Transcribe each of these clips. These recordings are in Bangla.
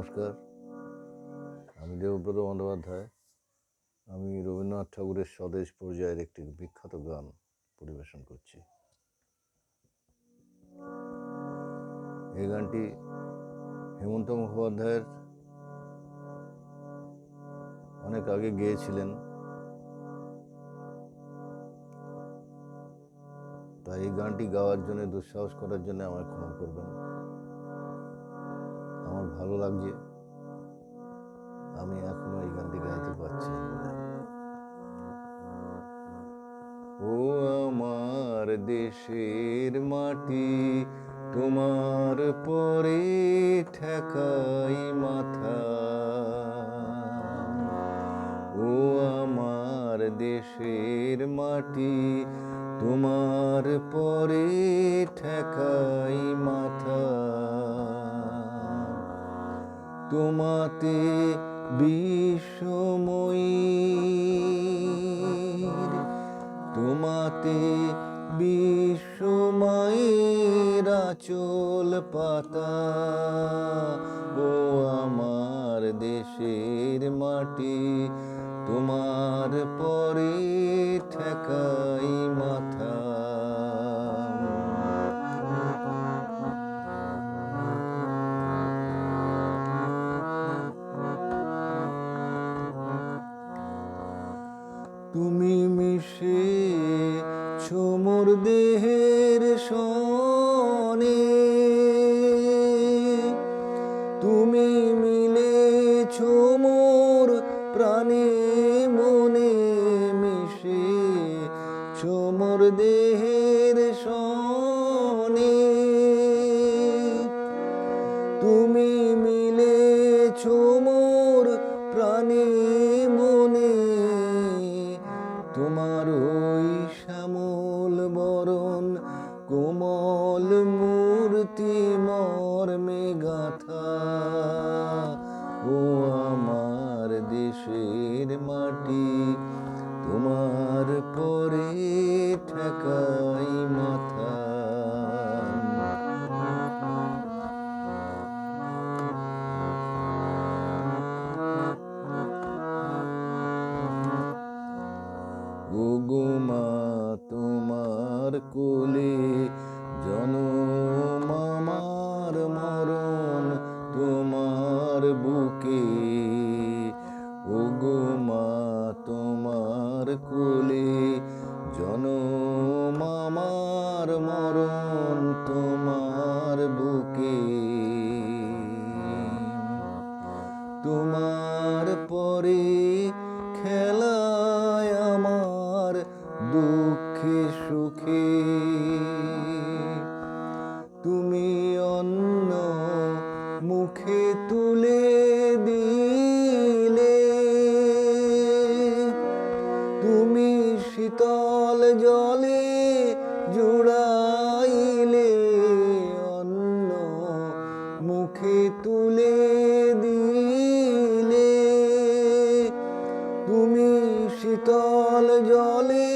নমস্কার, আমি দেবব্রত বন্দ্যোপাধ্যায়। আমি রবীন্দ্রনাথ ঠাকুরের স্বদেশ পর্যায়ের একটি বিখ্যাত গান পরিবেশন করছি। এই গানটি হেমন্ত মুখোপাধ্যায়ের অনেক আগে গেয়েছিলেন, তাই এই গানটি গাওয়ার জন্য, দুঃসাহস করার জন্য আমায় ক্ষমা করবেন। আমার ভালো লাগছে, আমি এখনো এই গানটি গাইতে পারছি। ও আমার দেশের মাটি, তোমার পরে ঠেকাই মাথা। ও আমার দেশের মাটি, তোমার পরে ঠেকাই মাথা। তোমাতে বিশ্বময়ীর, তোমাতে বিশ্বময়ের আঁচল পাতা। ও আমার দেশের মাটি, তোমার পরে ঠেকাই মাথা। তুমি মিশেছো মোর দেহের সনে, তুমি মিলেছো মোর প্রাণে মনে। মিশেছো মোর দেহের সনে, তুমি মিলেছো মোর প্রাণে মনে। তোমার ওই শ্যামল বরণ কোমল মূর্তি মর্মে গাথা। ও আমার দেশের মাটি, তোমার পরে ঠেকাই মাথা। ও গো মা, তোমার কোলে জনম আমার মরণ তোমার বুকে। ও গো মা, তোমার কোলে জনম আমার মরণ তোমার বুকে। তোমার পরে খেলায় আমার দুঃখে সুখে। তুমি অন্ন মুখে তুলে দিলে, তুমি শীতল জলে জুড়াইলে। অন্ন মুখে তুলে দিলে, তুমি শীতল জলে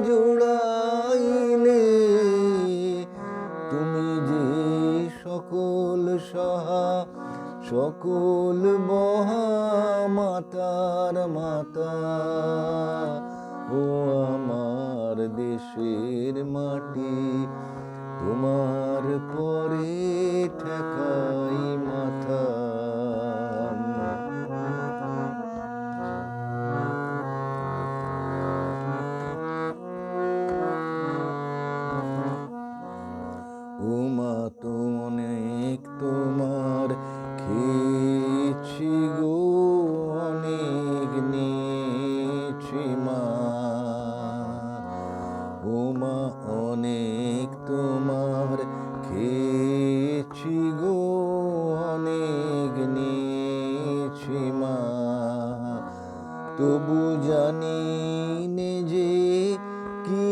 জুড়াইলে। তুমি যে সকল সহা সকল বহা মাতার মাতা। ও আমার দেশের মাটি, তোমার পরে ঠেকাই মাথা। ও মা, তো অনেক তোমার খেয়েছি গো, অনেক নিয়েছি মা। ও মা, অনেক তোমার খেয়েছি গো, অনেক নিয়েছি মা। তবু জানি নে যে কি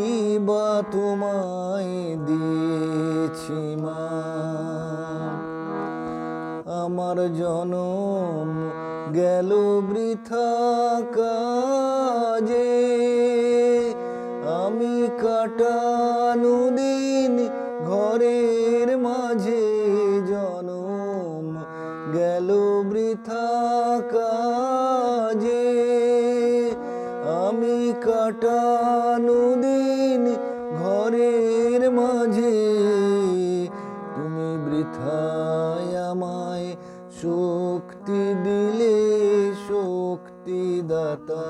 বা তোমায় দিয়েছি মা। আমার জনম গেল বৃথা কাজে, আমি কাটানো দিন ঘরের মাঝে। জনম গেল বৃথা কাজে আমি কাটানো দিন ঘরের মাঝে, তুমি বৃথায় আমায় শক্তি দিলে শক্তিদাতা।